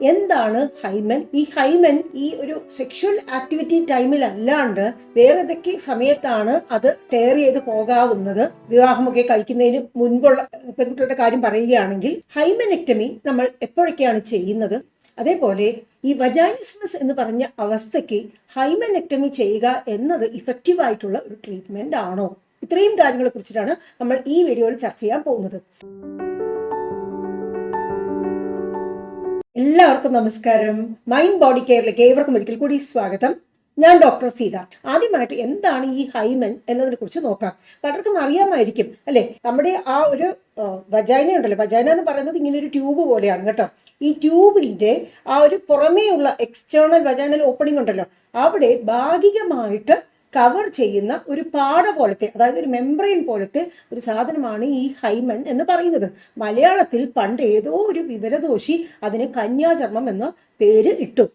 എന്താണ് ഹൈമൻ? ഈ ഹൈമൻ ഈ ഒരു സെക്ഷൽ ആക്ടിവിറ്റി ടൈമിൽ അല്ലാണ്ട് വേറെ ഏതൊക്കെ സമയത്താണ് അത് ടയർ ചെയ്ത് പോകാവുന്നത്? വിവാഹമൊക്കെ കഴിക്കുന്നതിന് മുൻപുള്ള പെൺകുട്ടികളുടെ കാര്യം പറയുകയാണെങ്കിൽ ഹൈമനെക്ടമി നമ്മൾ എപ്പോഴൊക്കെയാണ് ചെയ്യുന്നത്? അതേപോലെ ഈ വജാനിസ്മസ് എന്ന് പറഞ്ഞ അവസ്ഥയ്ക്ക് ഹൈമനെക്ടമി ചെയ്യുക എന്നത് ഇഫക്റ്റീവ് ആയിട്ടുള്ള ഒരു ട്രീറ്റ്മെന്റ് ആണോ? ഇത്രയും കാര്യങ്ങളെ കുറിച്ചിട്ടാണ് നമ്മൾ ഈ വീഡിയോയിൽ ചർച്ച ചെയ്യാൻ പോകുന്നത്. എല്ലാവർക്കും നമസ്കാരം. മൈൻഡ് ബോഡി കെയറിലേക്ക് ഏവർക്കും ഒരിക്കൽ കൂടി സ്വാഗതം. ഞാൻ ഡോക്ടർ സീത. ആദ്യമായിട്ട് എന്താണ് ഈ ഹൈമൻ എന്നതിനെ കുറിച്ച് നോക്കാം. പലർക്കും അറിയാമായിരിക്കും അല്ലെ? നമ്മുടെ ആ ഒരു വജൈന ഉണ്ടല്ലോ, വജൈന എന്ന് പറയുന്നത് ഇങ്ങനെ ഒരു ട്യൂബ് പോലെയാണ് കേട്ടോ. ഈ ട്യൂബിന്റെ ആ ഒരു പുറമേയുള്ള എക്സ്റ്റേണൽ വജൈനൽ ഓപ്പണിംഗ് ഉണ്ടല്ലോ, അവിടെ ഭാഗികമായിട്ട് കവർ ചെയ്യുന്ന ഒരു പാട പോലത്തെ, അതായത് ഒരു മെംബ്രെയിൻ പോലത്തെ ഒരു സാധനമാണ് ഈ ഹൈമൻ എന്ന് പറയുന്നത്. മലയാളത്തിൽ പണ്ട് ഏതോ ഒരു വിവരദോഷി അതിന് കന്യാചർമ്മം എന്ന പേര് ഇട്ടു.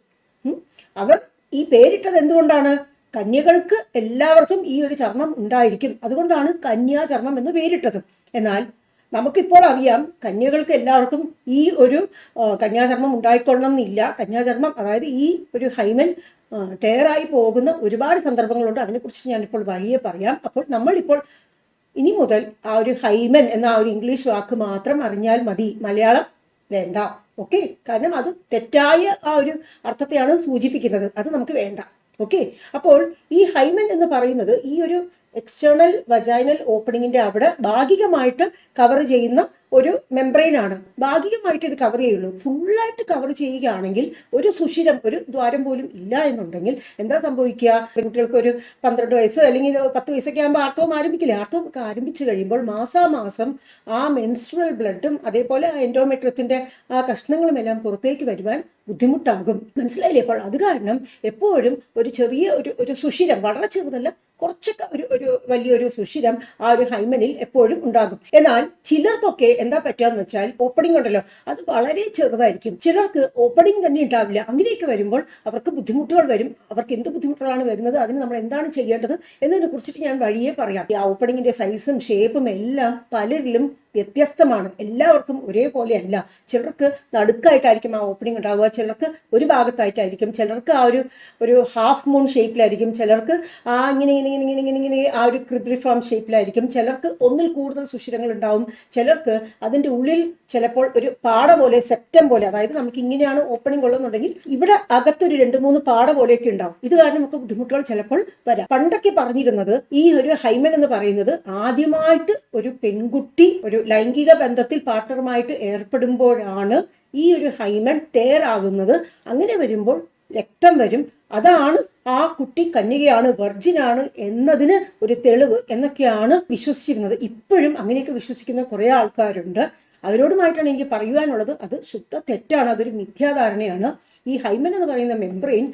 അവർ ഈ പേരിട്ടത് എന്തുകൊണ്ടാണ്? കന്യകൾക്ക് എല്ലാവർക്കും ഈ ഒരു ചർമ്മം ഉണ്ടായിരിക്കും, അതുകൊണ്ടാണ് കന്യാചർമ്മം എന്ന് പേരിട്ടത്. എന്നാൽ നമുക്കിപ്പോൾ അറിയാം, കന്യകൾക്ക് എല്ലാവർക്കും ഈ ഒരു കന്യാചർമ്മം ഉണ്ടായിക്കൊള്ളണം എന്നില്ല. കന്യാചർമ്മം, അതായത് ഈ ഒരു ഹൈമൻ ടയറായി പോകുന്ന ഒരുപാട് സന്ദർഭങ്ങളുണ്ട്. അതിനെക്കുറിച്ച് ഞാനിപ്പോൾ വഴിയെ പറയാം. അപ്പോൾ നമ്മളിപ്പോൾ ഇനി മുതൽ ആ ഒരു ഹൈമൻ എന്ന ആ ഒരു ഇംഗ്ലീഷ് വാക്ക് മാത്രം അറിഞ്ഞാൽ മതി, മലയാളം വേണ്ട. ഓക്കെ, കാരണം അത് തെറ്റായ ആ ഒരു അർത്ഥത്തെയാണ് സൂചിപ്പിക്കുന്നത്, അത് നമുക്ക് വേണ്ട. ഓക്കെ, അപ്പോൾ ഈ ഹൈമൻ എന്ന് പറയുന്നത് ഈ ഒരു എക്സ്റ്റേണൽ വജൈനൽ ഓപ്പണിങ്ങിന്റെ അവിടെ ഭാഗികമായിട്ട് കവർ ചെയ്യുന്ന ഒരു മെംബ്രെയിൻ ആണ്. ഭാഗികമായിട്ട് ഇത് കവർ ചെയ്യുള്ളൂ. ഫുള്ളായിട്ട് കവർ ചെയ്യുകയാണെങ്കിൽ ഒരു സുഷിരം, ഒരു ദ്വാരം പോലും ഇല്ല എന്നുണ്ടെങ്കിൽ എന്താ സംഭവിക്കുക? പെൺകുട്ടികൾക്ക് ഒരു 12 വയസ്സ് അല്ലെങ്കിൽ 10 വയസ്സൊക്കെ ആകുമ്പോൾ ആർത്തവം ആരംഭിക്കില്ലേ? ആർത്തവം ഒക്കെ ആരംഭിച്ചു കഴിയുമ്പോൾ മാസാമാസം ആ മെൻസ്ട്രൽ ബ്ലഡും അതേപോലെ എൻഡോമെട്രിയത്തിന്റെ ആ കഷ്ണങ്ങളും എല്ലാം പുറത്തേക്ക് വരുവാൻ ബുദ്ധിമുട്ടാകും. മനസ്സിലായില്ലേ? അപ്പോൾ അത് കാരണം എപ്പോഴും ഒരു ചെറിയ ഒരു സുഷിരം, വളരെ ചെറുതല്ല, കുറച്ചൊക്കെ ഒരു വലിയൊരു സുഷിരം ആ ഒരു ഹൈമനിൽ എപ്പോഴും ഉണ്ടാകും. എന്നാൽ ചിലർക്കൊക്കെ എന്താ പറ്റുകയെന്ന് വെച്ചാൽ ഓപ്പണിംഗ് ഉണ്ടല്ലോ, അത് വളരെ ചെറുതായിരിക്കും. ചിലർക്ക് ഓപ്പണിംഗ് തന്നെ ഉണ്ടാവില്ല. അങ്ങനെയൊക്കെ വരുമ്പോൾ അവർക്ക് ബുദ്ധിമുട്ടുകൾ വരും. അവർക്ക് എന്ത് ബുദ്ധിമുട്ടുകളാണ് വരുന്നത്, അതിന് നമ്മൾ എന്താണ് ചെയ്യേണ്ടത് എന്നതിനെ കുറിച്ചിട്ട് ഞാൻ വഴിയെ പറയാം. ആ ഓപ്പണിങ്ങിന്റെ സൈസും ഷേപ്പും എല്ലാം പലരിലും വ്യത്യസ്തമാണ്. എല്ലാവർക്കും ഒരേപോലെ അല്ല. ചിലർക്ക് നടുക്കായിട്ടായിരിക്കും ആ ഓപ്പണിംഗ് ഉണ്ടാവുക, ചിലർക്ക് ഒരു ഭാഗത്തായിട്ടായിരിക്കും, ചിലർക്ക് ആ ഒരു ഹാഫ് മൂൺ ഷേപ്പിലായിരിക്കും, ചിലർക്ക് ആ ഇങ്ങനെ ആ ഒരു ക്രിബ്രിഫോം ഷേപ്പിലായിരിക്കും, ചിലർക്ക് ഒന്നിൽ കൂടുതൽ സുഷിരങ്ങൾ ഉണ്ടാവും, ചിലർക്ക് അതിൻ്റെ ഉള്ളിൽ ചിലപ്പോൾ ഒരു പാട പോലെ, സെപ്റ്റം പോലെ, അതായത് നമുക്ക് ഇങ്ങനെയാണ് ഓപ്പണിംഗ് ഉള്ളതെന്നുണ്ടെങ്കിൽ ഇവിടെ അകത്തൊരു 2-3 പാട പോലെയൊക്കെ ഉണ്ടാവും. ഇത് കാരണം നമുക്ക് ബുദ്ധിമുട്ടുകൾ ചിലപ്പോൾ വരാം. പണ്ടൊക്കെ പറഞ്ഞിരുന്നത് ഈ ഒരു ഹൈമൻ എന്ന് പറയുന്നത് ആദ്യമായിട്ട് ഒരു പെൺകുട്ടി ഒരു ലൈംഗിക ബന്ധത്തിൽ പാർട്ട്ണറുമായിട്ട് ഏർപ്പെടുമ്പോഴാണ് ഈ ഒരു ഹൈമൻ ടയർ ആകുന്നത്. അങ്ങനെ വരുമ്പോൾ രക്തം വരും, അതാണ് ആ കുട്ടി കന്യകയാണ്, വെർജിനാണ് എന്നതിന് ഒരു തെളിവ് എന്നൊക്കെയാണ് വിശ്വസിച്ചിരുന്നത്. ഇപ്പോഴും അങ്ങനെയൊക്കെ വിശ്വസിക്കുന്ന കുറെ ആൾക്കാരുണ്ട്. അവരോടുമായിട്ടാണ് എനിക്ക് പറയുവാനുള്ളത്, അത് ശുദ്ധ തെറ്റാണ്, അതൊരു മിഥ്യാധാരണയാണ്. ഈ ഹൈമൻ എന്ന് പറയുന്ന മെംബ്രെയിൻ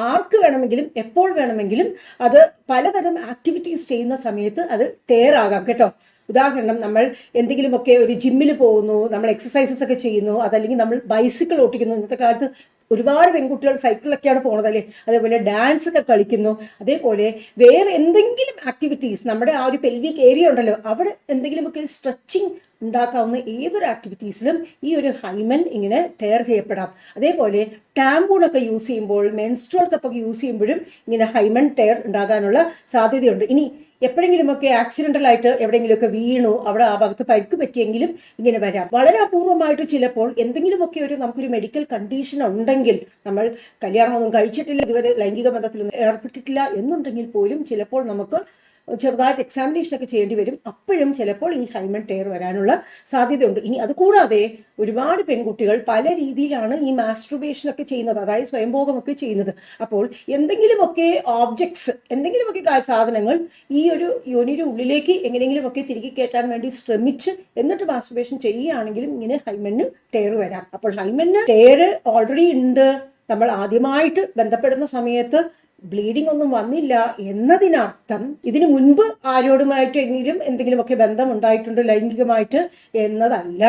ആർക്ക് വേണമെങ്കിലും എപ്പോൾ വേണമെങ്കിലും അത് പലതരം ആക്ടിവിറ്റീസ് ചെയ്യുന്ന സമയത്ത് അത് ടയർ ആകാം കേട്ടോ. ഉദാഹരണം, നമ്മൾ എന്തെങ്കിലുമൊക്കെ ഒരു ജിമ്മിൽ പോകുന്നു, നമ്മൾ എക്സസൈസസ് ഒക്കെ ചെയ്യുന്നു, അതല്ലെങ്കിൽ നമ്മൾ ബൈസിക്കിൾ ഓട്ടിക്കുന്നു. ഇന്നത്തെ കാലത്ത് ഒരുപാട് പെൺകുട്ടികൾ സൈക്കിളൊക്കെയാണ് പോണത് അല്ലേ? അതേപോലെ ഡാൻസ് ഒക്കെ കളിക്കുന്നു. അതേപോലെ വേറെ എന്തെങ്കിലും ആക്ടിവിറ്റീസ്, നമ്മുടെ ആ ഒരു പെൽവിക് ഏരിയ ഉണ്ടല്ലോ, അവിടെ എന്തെങ്കിലുമൊക്കെ സ്ട്രെച്ചിങ് ഉണ്ടാക്കാവുന്ന ഏതൊരു ആക്ടിവിറ്റീസിലും ഈ ഒരു ഹൈമൻ ഇങ്ങനെ ടയർ ചെയ്യപ്പെടാം. അതേപോലെ ടാമ്പൂണൊക്കെ യൂസ് ചെയ്യുമ്പോൾ, മെൻസ്ട്രുവൽ കപ്പൊക്കെ യൂസ് ചെയ്യുമ്പോഴും ഇങ്ങനെ ഹൈമൻ ടയർ ഉണ്ടാകാനുള്ള സാധ്യതയുണ്ട്. ഇനി എപ്പോഴെങ്കിലുമൊക്കെ ആക്സിഡന്റലായിട്ട് എവിടെയെങ്കിലുമൊക്കെ വീണു, അവിടെ ആ ഭാഗത്ത് പരിക്ക് പറ്റിയെങ്കിലും ഇങ്ങനെ വരാം. വളരെ അപൂർവമായിട്ട് ചിലപ്പോൾ എന്തെങ്കിലുമൊക്കെ നമുക്കൊരു മെഡിക്കൽ കണ്ടീഷൻ ഉണ്ടെങ്കിൽ, നമ്മൾ കല്യാണമൊന്നും കഴിച്ചിട്ടില്ല, ഇതുവരെ ലൈംഗിക ബന്ധത്തിലൊന്നും ഏർപ്പെട്ടിട്ടില്ല എന്നുണ്ടെങ്കിൽ പോലും ചിലപ്പോൾ നമുക്ക് ചെറുതായിട്ട് എക്സാമിനേഷൻ ഒക്കെ ചെയ്യേണ്ടി വരും. അപ്പോഴും ചിലപ്പോൾ ഈ ഹൈമൻ ടയർ വരാനുള്ള സാധ്യതയുണ്ട്. ഇനി അതുകൂടാതെ ഒരുപാട് പെൺകുട്ടികൾ പല രീതിയിലാണ് ഈ മാസ്ട്രുബേഷൻ ഒക്കെ ചെയ്യുന്നത്, അതായത് സ്വയംഭോഗമൊക്കെ ചെയ്യുന്നത്. അപ്പോൾ എന്തെങ്കിലുമൊക്കെ ഓബ്ജക്ട്സ്, എന്തെങ്കിലുമൊക്കെ സാധനങ്ങൾ ഈ ഒരു യോനിയുടെ ഉള്ളിലേക്ക് എങ്ങനെയെങ്കിലുമൊക്കെ തിരികെ കയറ്റാൻ വേണ്ടി ശ്രമിച്ച് എന്നിട്ട് മാസ്ട്രുബേഷൻ ചെയ്യുകയാണെങ്കിലും ഇങ്ങനെ ഹൈമന് ടയർ വരാം. അപ്പോൾ ഹൈമന് ടയർ ഓൾറെഡി ഉണ്ട്, നമ്മൾ ആദ്യമായിട്ട് ബന്ധപ്പെടുന്ന സമയത്ത് ബ്ലീഡിംഗ് ഒന്നും വന്നില്ല എന്നതിനർത്ഥം ഇതിനു മുൻപ് ആരോടുമായിട്ടെങ്കിലും എന്തെങ്കിലുമൊക്കെ ബന്ധം ഉണ്ടായിട്ടുണ്ട് ലൈംഗികമായിട്ട് എന്നതല്ല.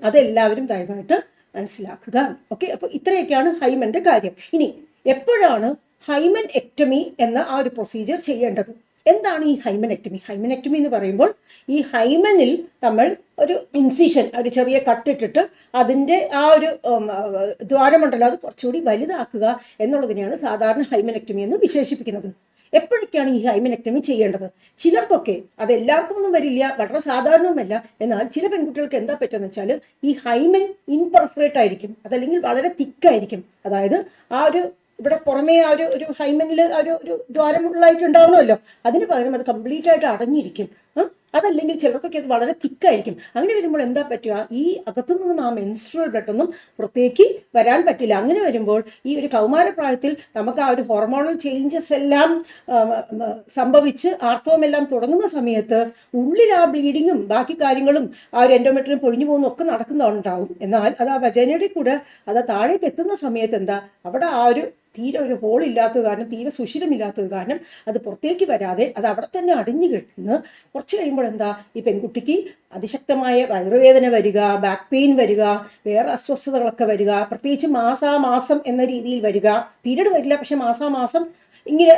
അതെല്ലാവരും ദയവായിട്ട് മനസ്സിലാക്കുക. ഓക്കെ, അപ്പൊ ഇത്രയൊക്കെയാണ് ഹൈമന്റെ കാര്യം. ഇനി എപ്പോഴാണ് ഹൈമൻ എക്ടമി എന്ന ആ ഒരു പ്രൊസീജിയർ ചെയ്യേണ്ടത്? എന്താണ് ഈ ഹൈമനെക്ടമി? ഹൈമനെക്ടമി എന്ന് പറയുമ്പോൾ ഈ ഹൈമനിൽ നമ്മൾ ഒരു ഇൻസിഷൻ, ഒരു ചെറിയ കട്ടിട്ടിട്ട് അതിൻ്റെ ആ ഒരു ദ്വാരമുണ്ടല്ലോ അത് കുറച്ചുകൂടി വലുതാക്കുക എന്നുള്ളതിനെയാണ് സാധാരണ ഹൈമനെക്ടമി എന്ന് വിശേഷിപ്പിക്കുന്നത്. എപ്പോഴൊക്കെയാണ് ഈ ഹൈമനെക്ടമി ചെയ്യേണ്ടത്? ചിലർക്കൊക്കെ അത് എല്ലാവർക്കും ഒന്നും വരില്ല, വളരെ സാധാരണവുമല്ല. എന്നാൽ ചില പെൺകുട്ടികൾക്ക് എന്താ പറ്റുമെന്ന് വെച്ചാൽ ഈ ഹൈമൻ ഇൻപെർഫറേറ്റ് ആയിരിക്കും, അതല്ലെങ്കിൽ വളരെ തിക്കായിരിക്കും. അതായത് ആ ഒരു ഇവിടെ പുറമേ ആ ഒരു ഹൈമനിൽ ഒരു ദ്വാരമുള്ളതായിട്ടുണ്ടാവണമല്ലോ, അതിന് പകരം അത് കംപ്ലീറ്റ് ആയിട്ട് അടഞ്ഞിരിക്കും. അതല്ലെങ്കിൽ ചിലർക്കൊക്കെ അത് വളരെ തിക്കായിരിക്കും. അങ്ങനെ വരുമ്പോൾ എന്താ പറ്റുക, ഈ അകത്തുനിന്നും ആ മെൻസ്ട്രുവൽ ബ്ലഡ് ഒന്നും പുറത്തേക്ക് വരാൻ പറ്റില്ല. അങ്ങനെ വരുമ്പോൾ ഈ ഒരു കൗമാരപ്രായത്തിൽ നമുക്ക് ആ ഒരു ഹോർമോണൽ ചേഞ്ചസ് എല്ലാം സംഭവിച്ച് ആർത്തവമെല്ലാം തുടങ്ങുന്ന സമയത്ത് ഉള്ളിൽ ആ ബ്ലീഡിങ്ങും ബാക്കി കാര്യങ്ങളും ആ ഒരു എൻഡോമെട്രിയം പൊഴിഞ്ഞു പോകുന്ന ഒക്കെ നടക്കുന്നുണ്ടാവും. എന്നാൽ അത് ആ വജനയുടെ കൂടെ അത് താഴേക്ക് എത്തുന്ന സമയത്ത് എന്താ, അവിടെ ആ ഒരു തീരെ ഒരു ഹോൾ ഇല്ലാത്തത് കാരണം, തീരെ സുഷിരമില്ലാത്തത് കാരണം അത് പുറത്തേക്ക് വരാതെ അത് അവിടെ തന്നെ അടിഞ്ഞു കിട്ടുന്നു. കുറച്ച് കഴിയുമ്പോൾ എന്താ, ഈ പെൺകുട്ടിക്ക് അതിശക്തമായ വയറുവേദന വരിക, ബാക്ക് പെയിൻ വരിക, വേറെ അസ്വസ്ഥതകളൊക്കെ വരിക, പ്രത്യേകിച്ച് മാസാമാസം എന്ന രീതിയിൽ വരിക. പീരീഡ് വരില്ല, പക്ഷെ മാസാമാസം ഇങ്ങനെ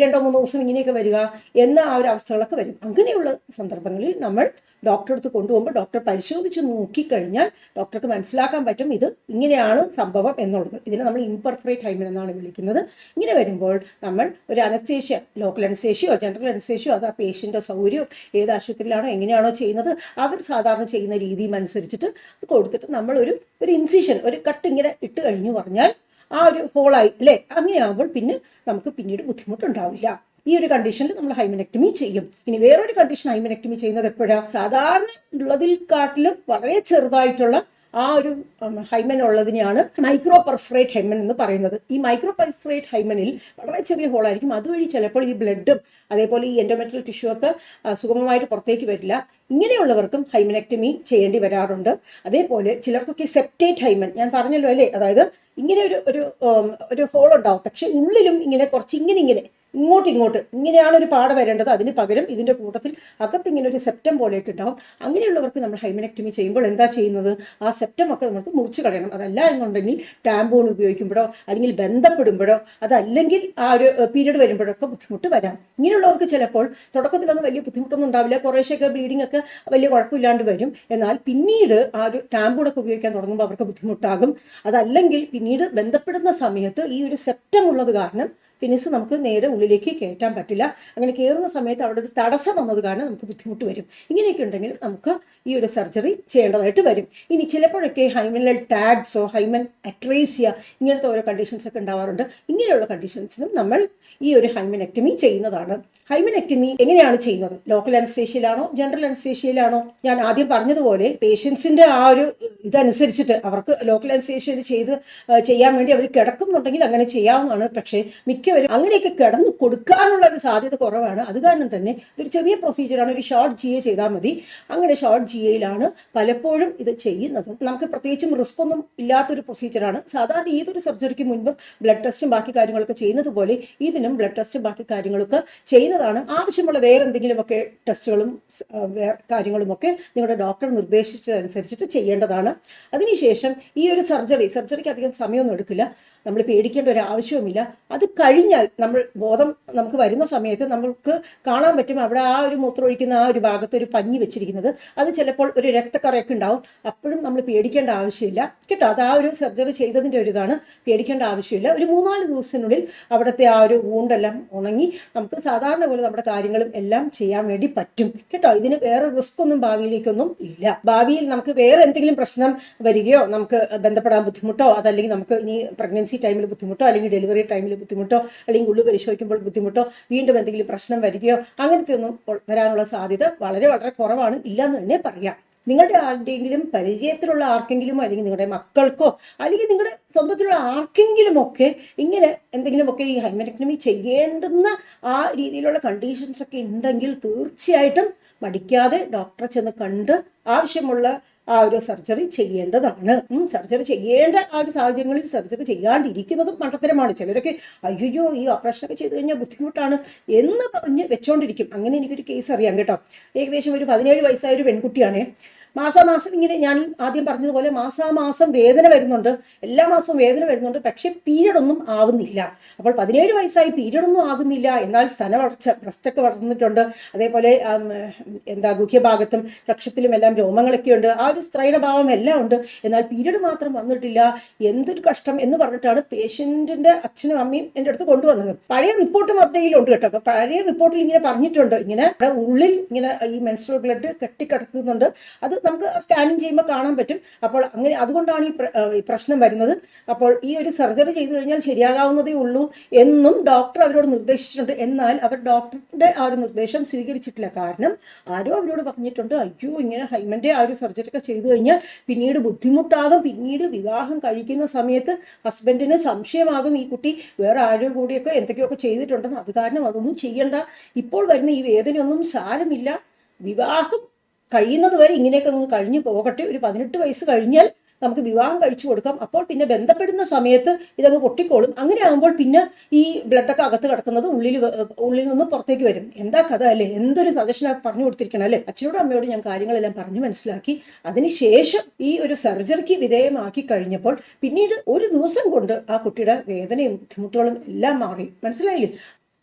2-3 ദിവസം ഇങ്ങനെയൊക്കെ വരിക എന്ന ആ ഒരു അവസ്ഥകളൊക്കെ വരും. അങ്ങനെയുള്ള സന്ദർഭങ്ങളിൽ നമ്മൾ ഡോക്ടറെ അടുത്ത് കൊണ്ടുപോകുമ്പോൾ ഡോക്ടർ പരിശോധിച്ച് നോക്കിക്കഴിഞ്ഞാൽ ഡോക്ടർക്ക് മനസ്സിലാക്കാൻ പറ്റും ഇത് ഇങ്ങനെയാണ് സംഭവം എന്നുള്ളത്. ഇതിനെ നമ്മൾ ഇംപെർഫറേറ്റ് ഹൈമൻ എന്നാണ് വിളിക്കുന്നത്. ഇങ്ങനെ വരുമ്പോൾ നമ്മൾ ഒരു അനസ്തേഷ്യ, ലോക്കൽ അനസ്തേഷ്യയോ ജനറൽ അനസ്തേഷ്യയോ, അത് ആ പേഷ്യൻ്റെ സൗകര്യവും ഏത് ആശുപത്രിയിലാണോ എങ്ങനെയാണോ ചെയ്യുന്നത് അവർ സാധാരണ ചെയ്യുന്ന രീതിയും അനുസരിച്ചിട്ട് അത് കൊടുത്തിട്ട് നമ്മൾ ഒരു ഇൻസിഷൻ, ഒരു കട്ട് ഇങ്ങനെ ഇട്ട് കഴിഞ്ഞു പറഞ്ഞാൽ ആ ഒരു ഹോളായി അല്ലേ. അങ്ങനെയാകുമ്പോൾ പിന്നെ നമുക്ക് പിന്നീട് ബുദ്ധിമുട്ടുണ്ടാവില്ല. ഈ ഒരു കണ്ടീഷനിൽ നമ്മൾ ഹൈമനെക്ടമി ചെയ്യും. ഇനി വേറൊരു കണ്ടീഷൻ ഹൈമനെക്ടമി ചെയ്യുന്നത് എപ്പോഴാണ്? സാധാരണ ഉള്ളതിൽ കാട്ടിലും വളരെ ചെറുതായിട്ടുള്ള ആ ഒരു ഹൈമൻ ഉള്ളതിനെയാണ് മൈക്രോ പെർഫറേറ്റ് ഹൈമൻ എന്ന് പറയുന്നത്. ഈ മൈക്രോ പെർഫറേറ്റ് ഹൈമനിൽ വളരെ ചെറിയ ഹോളായിരിക്കും. അതുവഴി ചിലപ്പോൾ ഈ ബ്ലഡും അതേപോലെ ഈ എൻഡോമെട്രിയൽ ടിഷ്യൂ ഒക്കെ സുഗമമായിട്ട് പുറത്തേക്ക് വരില്ല. ഇങ്ങനെയുള്ളവർക്കും ഹൈമനെക്ടമി ചെയ്യേണ്ടി വരാറുണ്ട്. അതേപോലെ ചിലർക്കൊക്കെ സെപ്റ്റേറ്റ് ഹൈമൻ, ഞാൻ പറഞ്ഞല്ലോ അല്ലേ, അതായത് ഇങ്ങനെ ഒരു ഹോൾ ഉണ്ടാവും, പക്ഷെ ഉള്ളിലും ഇങ്ങനെ കുറച്ച് ഇങ്ങനെ ഇങ്ങോട്ട് ഇങ്ങനെയാണ് ഒരു പാട വരേണ്ടത്. അതിന് പകരം ഇതിൻ്റെ കൂട്ടത്തിൽ അകത്ത് ഇങ്ങനെ ഒരു സെപ്റ്റം പോലെയൊക്കെ ഉണ്ടാവും. അങ്ങനെയുള്ളവർക്ക് നമ്മൾ ഹൈമനെക്ടമി ചെയ്യുമ്പോൾ എന്താ ചെയ്യുന്നത്, ആ സെപ്റ്റം ഒക്കെ നമുക്ക് മുറിച്ച് കളയണം. അതല്ല എന്നുണ്ടെങ്കിൽ ടാമ്പൂൺ ഉപയോഗിക്കുമ്പോഴോ അല്ലെങ്കിൽ ബന്ധപ്പെടുമ്പോഴോ അതല്ലെങ്കിൽ ആ ഒരു പീരീഡ് വരുമ്പോഴൊക്കെ ബുദ്ധിമുട്ട് വരാം. ഇങ്ങനെയുള്ളവർക്ക് ചിലപ്പോൾ തുടക്കത്തിലൊന്നും വലിയ ബുദ്ധിമുട്ടൊന്നും ഉണ്ടാവില്ല, കുറേശ്ശൊക്കെ ബ്ലീഡിംഗ് ഒക്കെ വലിയ കുഴപ്പമില്ലാണ്ട് വരും. എന്നാൽ പിന്നീട് ആ ഒരു ടാമ്പൂണൊക്കെ ഉപയോഗിക്കാൻ തുടങ്ങുമ്പോൾ അവർക്ക് ബുദ്ധിമുട്ടാകും. അതല്ലെങ്കിൽ പിന്നീട് ബന്ധപ്പെടുന്ന സമയത്ത് ഈ ഒരു സെപ്റ്റം ഉള്ളത് കാരണം പിനിസ് നമുക്ക് നേരെ ഉള്ളിലേക്ക് കയറ്റാൻ പറ്റില്ല. അങ്ങനെ കയറുന്ന സമയത്ത് അവിടെ ഒരു തടസ്സം വന്നത് കാരണം നമുക്ക് ബുദ്ധിമുട്ട് വരും. ഇങ്ങനെയൊക്കെ ഉണ്ടെങ്കിൽ നമുക്ക് ഈ ഒരു സർജറി ചെയ്യേണ്ടതായിട്ട് വരും. ഇനി ചിലപ്പോഴൊക്കെ ഹൈമനൽ ടാഗ്സോ ഹൈമൻ അട്രേസിയ ഇങ്ങനത്തെ ഓരോ കണ്ടീഷൻസ് ഒക്കെ ഉണ്ടാവാറുണ്ട്. ഇങ്ങനെയുള്ള കണ്ടീഷൻസിനും നമ്മൾ ഈ ഒരു ഹൈമനെക്ടമി ചെയ്യുന്നതാണ്. ഹൈമനെക്ടമി എങ്ങനെയാണ് ചെയ്യുന്നത്? ലോക്കൽ അനസ്തേഷ്യയിലാണോ ജനറൽ അനസ്തേഷ്യയിലാണോ? ഞാൻ ആദ്യം പറഞ്ഞതുപോലെ പേഷ്യൻസിന്റെ ആ ഒരു ഇതനുസരിച്ചിട്ട് അവർക്ക് ലോക്കൽ അനസ്തേഷ്യയിൽ ചെയ്യാൻ വേണ്ടി അവർ കിടക്കുന്നുണ്ടെങ്കിൽ അങ്ങനെ ചെയ്യാവുന്നതാണ്. പക്ഷേ മിക്കവരും അങ്ങനെയൊക്കെ കിടന്ന് കൊടുക്കാനുള്ള ഒരു സാധ്യത കുറവാണ്. അത് കാരണം തന്നെ ഇതൊരു ചെറിയ പ്രൊസീജിയറാണ്, ഒരു ഷോർട്ട് GA ചെയ്താൽ മതി. അങ്ങനെ ഷോർട്ട് GAയിലാണ് പലപ്പോഴും ഇത് ചെയ്യുന്നത്. നമുക്ക് പ്രത്യേകിച്ചും റിസ്ക് ഒന്നും ഇല്ലാത്തൊരു പ്രൊസീജിയറാണ്. സാധാരണ ഏതൊരു സർജറിക്ക് മുൻപ് ബ്ലഡ് ടെസ്റ്റും ബാക്കി കാര്യങ്ങളൊക്കെ ചെയ്യുന്നത് പോലെ ഇതിനും ബ്ലഡ് ടെസ്റ്റും ബാക്കി കാര്യങ്ങളൊക്കെ ചെയ്യുന്നതാണ്. ആവശ്യമുള്ള വേറെ എന്തെങ്കിലുമൊക്കെ ടെസ്റ്റുകളും കാര്യങ്ങളുമൊക്കെ നിങ്ങളുടെ ഡോക്ടർ നിർദ്ദേശിച്ചതനുസരിച്ചിട്ട് ചെയ്യേണ്ടതാണ്. അതിനുശേഷം ഈ ഒരു സർജറിക്ക് അധികം സമയമൊന്നും എടുക്കില്ല, നമ്മൾ പേടിക്കേണ്ട ഒരു ആവശ്യവുമില്ല. അത് കഴിഞ്ഞാൽ ബോധം നമുക്ക് വരുന്ന സമയത്ത് നമുക്ക് കാണാൻ പറ്റും അവിടെ ആ ഒരു മൂത്രമൊഴിക്കുന്ന ആ ഒരു ഭാഗത്ത് ഒരു പഞ്ഞി വെച്ചിരിക്കുന്നത്. അത് ചിലപ്പോൾ ഒരു രക്തക്കറയൊക്കെ ഉണ്ടാവും. അപ്പോഴും നമ്മൾ പേടിക്കേണ്ട ആവശ്യമില്ല കേട്ടോ. അത് ആ ഒരു സർജറി ചെയ്തതിൻ്റെ ഒരു ഇതാണ്, പേടിക്കേണ്ട ആവശ്യമില്ല. ഒരു 3-4 ദിവസത്തിനുള്ളിൽ അവിടുത്തെ ആ ഒരു വൂണ്ടെല്ലാം ഉണങ്ങി നമുക്ക് സാധാരണ പോലെ നമ്മുടെ കാര്യങ്ങളും എല്ലാം ചെയ്യാൻ വേണ്ടി പറ്റും കേട്ടോ. ഇതിന് വേറെ റിസ്ക് ഒന്നും ഭാവിയിലേക്കൊന്നും ഇല്ല. ഭാവിയിൽ നമുക്ക് വേറെ എന്തെങ്കിലും പ്രശ്നം വരികയോ നമുക്ക് ബന്ധപ്പെടാൻ ബുദ്ധിമുട്ടോ അതല്ലെങ്കിൽ നമുക്ക് ഇനി പ്രഗ്നൻസി ടൈമിൽ ബുദ്ധിമുട്ടോ അല്ലെങ്കിൽ ഡെലിവറി ടൈമിൽ ബുദ്ധിമുട്ടോ അല്ലെങ്കിൽ ഉള്ളു പരിശോധിക്കുമ്പോൾ ബുദ്ധിമുട്ടോ വീണ്ടും എന്തെങ്കിലും പ്രശ്നം വരികയോ അങ്ങനത്തെ ഒന്നും വരാനുള്ള സാധ്യത വളരെ വളരെ കുറവാണ്, ഇല്ലയെന്ന് തന്നെ പറയാം. നിങ്ങളുടെ ആരുടെയെങ്കിലും പരിചയത്തിലുള്ള ആർക്കെങ്കിലും അല്ലെങ്കിൽ നിങ്ങളുടെ മക്കൾക്കോ അല്ലെങ്കിൽ നിങ്ങളുടെ സ്വന്തത്തിലുള്ള ആർക്കെങ്കിലും ഒക്കെ ഇങ്ങനെ എന്തെങ്കിലുമൊക്കെ ഈ ഹൈമനെക്ടമി ചെയ്യേണ്ടുന്ന ആ രീതിയിലുള്ള കണ്ടീഷൻസ് ഒക്കെ ഉണ്ടെങ്കിൽ തീർച്ചയായിട്ടും മടിക്കാതെ ഡോക്ടറെ ചെന്ന് കണ്ട് ആവശ്യമുള്ള ആ ഒരു സർജറി ചെയ്യേണ്ടതാണ്. സർജറി ചെയ്യേണ്ട ആ ഒരു സാഹചര്യങ്ങളിൽ സർജറി ചെയ്യാണ്ടിരിക്കുന്നതും മണ്ടത്തരമാണ്. ചിലരൊക്കെ അയ്യോ ഈ ഓപ്പറേഷനൊക്കെ ചെയ്ത് കഴിഞ്ഞാൽ ബുദ്ധിമുട്ടാണ് എന്ന് പറഞ്ഞ് വെച്ചോണ്ടിരിക്കും. അങ്ങനെ എനിക്കൊരു കേസ് അറിയാം കേട്ടോ. ഏകദേശം ഒരു 17 വയസ്സായ ഒരു പെൺകുട്ടിയാണ്. മാസാമാസം ഇങ്ങനെ ഞാൻ ആദ്യം പറഞ്ഞതുപോലെ മാസാമാസം വേദന വരുന്നുണ്ട്, എല്ലാ മാസവും വേദന വരുന്നുണ്ട്, പക്ഷെ പീരിയഡ് ഒന്നും ആവുന്നില്ല. അപ്പോൾ 17 വയസ്സായി പീരിയഡ് ഒന്നും ആകുന്നില്ല, എന്നാൽ സ്തന വളർച്ച, ബ്രസ്റ്റൊക്കെ വളർന്നിട്ടുണ്ട്, അതേപോലെ ഗുഹ്യഭാഗത്തും കക്ഷത്തിലും എല്ലാം രോമങ്ങളൊക്കെ ഉണ്ട്, ആ ഒരു സ്ത്രൈണഭാവം എല്ലാം ഉണ്ട്, എന്നാൽ പീരിയഡ് മാത്രം വന്നിട്ടില്ല, എന്തൊരു കഷ്ടം എന്ന് പറഞ്ഞിട്ടാണ് പേഷ്യന്റിന്റെ അച്ഛനും അമ്മയും എൻ്റെ അടുത്ത് കൊണ്ടുവന്നത്. പഴയ റിപ്പോർട്ടും അപ്ഡേറ്റിലുണ്ട് കേട്ടോ. അപ്പൊ പഴയ റിപ്പോർട്ടിൽ ഇങ്ങനെ പറഞ്ഞിട്ടുണ്ട്, ഇങ്ങനെ ഉള്ളിൽ ഇങ്ങനെ ഈ മെൻസ്ട്രുവൽ ബ്ലഡ് കെട്ടിക്കിടക്കുന്നുണ്ട്, അത് നമുക്ക് സ്കാനിങ് ചെയ്യുമ്പോൾ കാണാൻ പറ്റും. അപ്പോൾ അങ്ങനെ അതുകൊണ്ടാണ് ഈ പ്രശ്നം വരുന്നത്. അപ്പോൾ ഈ ഒരു സർജറി ചെയ്തു കഴിഞ്ഞാൽ ശരിയാകാവുന്നതേ ഉള്ളൂ എന്നും ഡോക്ടർ അവരോട് നിർദ്ദേശിച്ചിട്ടുണ്ട്. എന്നാൽ അവർ ഡോക്ടറുടെ ആ ഒരു നിർദ്ദേശം സ്വീകരിച്ചിട്ടില്ല. കാരണം ആരോ അവരോട് പറഞ്ഞിട്ടുണ്ട്, അയ്യോ ഇങ്ങനെ ഹൈമന്റെ ആ ഒരു സർജറി ഒക്കെ ചെയ്തു കഴിഞ്ഞാൽ പിന്നീട് ബുദ്ധിമുട്ടാകും, പിന്നീട് വിവാഹം കഴിക്കുന്ന സമയത്ത് ഹസ്ബൻഡിന് സംശയമാകും ഈ കുട്ടി വേറെ ആരോ കൂടിയൊക്കെ എന്തൊക്കെയൊക്കെ ചെയ്തിട്ടുണ്ടെന്ന്, അത് കാരണം അതൊന്നും ചെയ്യണ്ട, ഇപ്പോൾ വരുന്ന ഈ വേദനയൊന്നും സാരമില്ല, വിവാഹം കഴിയുന്നത് വരെ ഇങ്ങനെയൊക്കെ അങ്ങ് കഴിഞ്ഞു പോകട്ടെ, ഒരു 18 വയസ്സ് കഴിഞ്ഞാൽ നമുക്ക് വിവാഹം കഴിച്ചു കൊടുക്കാം, അപ്പോൾ പിന്നെ ബന്ധപ്പെടുന്ന സമയത്ത് ഇതങ്ങ് പൊട്ടിക്കോളും, അങ്ങനെ ആകുമ്പോൾ പിന്നെ ഈ ബ്ലഡൊക്കെ അകത്ത് കിടക്കുന്നത് ഉള്ളിൽ നിന്ന് പുറത്തേക്ക് വരും. എന്താ കഥ അല്ലേ, എന്തൊരു സജഷനാണ് പറഞ്ഞു കൊടുത്തിരിക്കണം അല്ലേ. അച്ഛനോടും അമ്മയോടും ഞാൻ കാര്യങ്ങളെല്ലാം പറഞ്ഞു മനസ്സിലാക്കി, അതിനുശേഷം ഈ ഒരു സർജറിക്ക് വിധേയമാക്കി കഴിഞ്ഞപ്പോൾ പിന്നീട് ഒരു ദിവസം കൊണ്ട് ആ കുട്ടിയുടെ വേദനയും ബുദ്ധിമുട്ടുകളും എല്ലാം മാറി. മനസ്സിലായില്ലേ.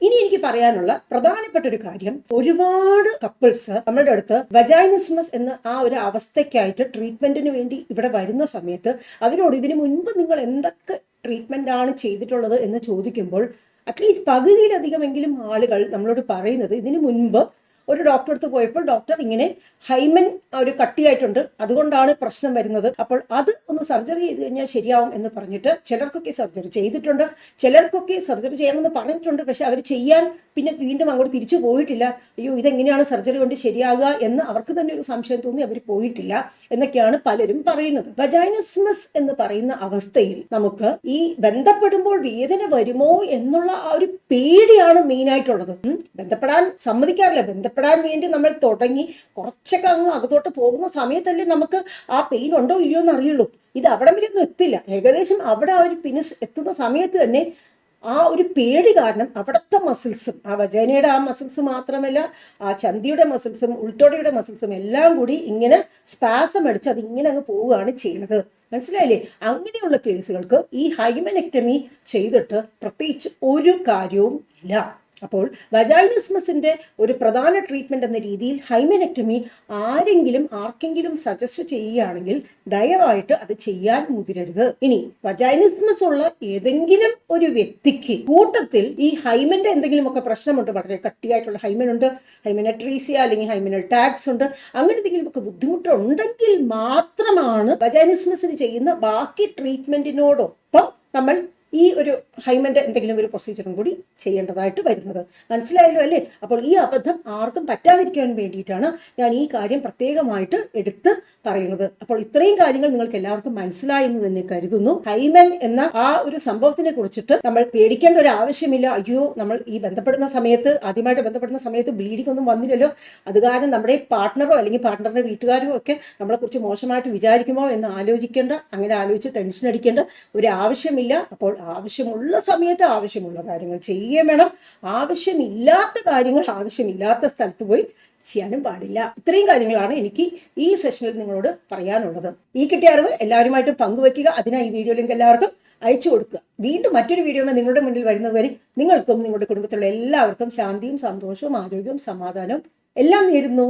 ഇനി എനിക്ക് പറയാനുള്ള പ്രധാനപ്പെട്ട ഒരു കാര്യം, ഒരുപാട് കപ്പിൾസ് നമ്മളുടെ അടുത്ത് വജൈനിസ്മസ് എന്ന ആ ഒരു അവസ്ഥയ്ക്കായിട്ട് ട്രീറ്റ്മെന്റിന് വേണ്ടി ഇവിടെ വരുന്ന സമയത്ത് അവരോട് ഇതിനു മുൻപ് നിങ്ങൾ എന്തൊക്കെ ട്രീറ്റ്മെന്റ് ആണ് ചെയ്തിട്ടുള്ളത് എന്ന് ചോദിക്കുമ്പോൾ അറ്റ്ലീസ്റ്റ് പകുതിയിലധികമെങ്കിലും ആളുകൾ നമ്മളോട് പറയുന്നത് ഇതിനു മുൻപ് ഒരു ഡോക്ടർ അടുത്ത് പോയപ്പോൾ ഡോക്ടർ ഇങ്ങനെ ഹൈമൻ ഒരു കട്ടിയായിട്ടുണ്ട്, അതുകൊണ്ടാണ് പ്രശ്നം വരുന്നത്, അപ്പോൾ അത് ഒന്ന് സർജറി ചെയ്ത് കഴിഞ്ഞാൽ ശരിയാവും എന്ന് പറഞ്ഞിട്ട് ചിലർക്കൊക്കെ സർജറി ചെയ്തിട്ടുണ്ട്, ചിലർക്കൊക്കെ സർജറി ചെയ്യണമെന്ന് പറഞ്ഞിട്ടുണ്ട്, പക്ഷെ അവർ ചെയ്യാൻ പിന്നെ വീണ്ടും അങ്ങോട്ട് തിരിച്ചു പോയിട്ടില്ല. അയ്യോ ഇതെങ്ങനെയാണ് സർജറി കൊണ്ട് ശരിയാകുക എന്ന് അവർക്ക് തന്നെ ഒരു സംശയം തോന്നി അവർ പോയിട്ടില്ല എന്നൊക്കെയാണ് പലരും പറയുന്നത്. വജൈനിസ്മസ് എന്ന് പറയുന്ന അവസ്ഥയിൽ നമുക്ക് ഈ ബന്ധപ്പെടുമ്പോൾ വേദന വരുമോ എന്നുള്ള ആ ഒരു പേടിയാണ് മെയിൻ ആയിട്ടുള്ളത്. ബന്ധപ്പെടാൻ സമ്മതിക്കാറില്ല, ബന്ധപ്പെടാൻ വേണ്ടി നമ്മൾ തുടങ്ങി കുറച്ചൊക്കെ അങ്ങ് അകത്തോട്ട് പോകുന്ന സമയത്തല്ലേ നമുക്ക് ആ പെയിൻ ഉണ്ടോ ഇല്ലയോ എന്ന് അറിയുള്ളൂ. ഇത് അവിടെ വരെ ഒന്നും എത്തില്ല, ഏകദേശം അവിടെ ആ ഒരു പിനിസ് എത്തുന്ന സമയത്ത് തന്നെ ആ ഒരു പേടി കാരണം അവിടുത്തെ മസിൽസും, ആ വജൈനയുടെ ആ മസിൽസ് മാത്രമല്ല, ആ ചന്തിയുടെ മസിൽസും ഉൾത്തോടയുടെ മസിൽസും എല്ലാം കൂടി ഇങ്ങനെ സ്പാസം അടിച്ച് അതിങ്ങനെ അങ്ങ് പോവുകയാണ് ചെയ്യുന്നത്. മനസ്സിലായില്ലേ. അങ്ങനെയുള്ള കേസുകൾക്ക് ഈ ഹൈമനെക്ടമി ചെയ്തിട്ട് പ്രത്യേകിച്ച് ഒരു കാര്യവും ഇല്ല. അപ്പോൾ വജൈനിസ്മസിന്റെ ഒരു പ്രധാന ട്രീറ്റ്മെന്റ് എന്ന രീതിയിൽ ഹൈമനെക്ടമി ആർക്കെങ്കിലും സജസ്റ്റ് ചെയ്യുകയാണെങ്കിൽ ദയവായിട്ട് അത് ചെയ്യാൻ മുതിരരുത്. ഇനി വജൈനിസ്മസ് ഉള്ള ഏതെങ്കിലും ഒരു വ്യക്തിക്ക് കൂട്ടത്തിൽ ഈ ഹൈമന്റെ എന്തെങ്കിലുമൊക്കെ പ്രശ്നമുണ്ട്, വളരെ കട്ടിയായിട്ടുള്ള ഹൈമൻ ഉണ്ട്, ഹൈമനട്രീസിയ അല്ലെങ്കിൽ ഹൈമനൽ ടാക്സ് ഉണ്ട്, അങ്ങനെ എന്തെങ്കിലുമൊക്കെ ബുദ്ധിമുട്ടുണ്ടെങ്കിൽ മാത്രമാണ് വജൈനിസ്മസിന് ചെയ്യുന്ന ബാക്കി ട്രീറ്റ്മെന്റിനോടൊപ്പം നമ്മൾ ഈ ഒരു ഹൈമന്റെ എന്തെങ്കിലും ഒരു പ്രൊസീജിയറും കൂടി ചെയ്യേണ്ടതായിട്ട് വരുന്നത്. മനസ്സിലായല്ലോ അല്ലേ. അപ്പോൾ ഈ അബദ്ധം ആർക്കും പറ്റാതിരിക്കാൻ വേണ്ടിയിട്ടാണ് ഞാൻ ഈ കാര്യം പ്രത്യേകമായിട്ട് എടുത്ത് പറയുന്നത്. അപ്പോൾ ഇത്രയും കാര്യങ്ങൾ നിങ്ങൾക്ക് എല്ലാവർക്കും മനസ്സിലായി എന്ന് തന്നെ കരുതുന്നു. ഹൈമൻ എന്ന ആ ഒരു സംഭവത്തിനെ കുറിച്ചിട്ട് നമ്മൾ പേടിക്കേണ്ട ഒരു ആവശ്യമില്ല. അയ്യോ നമ്മൾ ഈ ആദ്യമായിട്ട് ബന്ധപ്പെടുന്ന സമയത്ത് ബ്ലീഡിംഗ് ഒന്നും വന്നില്ലല്ലോ, അത് കാരണം നമ്മുടെ പാർട്ട്ണറോ അല്ലെങ്കിൽ പാർട്ട്ണറുടെ വീട്ടുകാരോ ഒക്കെ നമ്മളെ കുറിച്ച് മോശമായിട്ട് വിചാരിക്കുമോ എന്ന് ആലോചിക്കേണ്ട, അങ്ങനെ ആലോചിച്ച് ടെൻഷൻ അടിക്കേണ്ട ഒരു ആവശ്യമില്ല. അപ്പോൾ ആവശ്യമുള്ള സമയത്ത് ആവശ്യമുള്ള കാര്യങ്ങൾ ചെയ്യുകയും വേണം, ആവശ്യമില്ലാത്ത കാര്യങ്ങൾ ആവശ്യമില്ലാത്ത സ്ഥലത്ത് പോയി ചെയ്യാനും പാടില്ല. ഇത്രയും കാര്യങ്ങളാണ് എനിക്ക് ഈ സെഷനിൽ നിങ്ങളോട് പറയാനുള്ളത്. ഈ കിട്ടിയ അറിവ് എല്ലാവരുമായിട്ടും പങ്കുവെക്കുക. അതിനായി ഈ വീഡിയോ ലിങ്ക് എല്ലാവർക്കും അയച്ചു കൊടുക്കുക. വീണ്ടും മറ്റൊരു വീഡിയോയുമായി നിങ്ങളുടെ മുന്നിൽ വരുന്നതുവരെ നിങ്ങൾക്കും നിങ്ങളുടെ കുടുംബത്തിലുള്ള എല്ലാവർക്കും ശാന്തിയും സന്തോഷവും ആരോഗ്യവും സമാധാനവും എല്ലാം നേരുന്നു.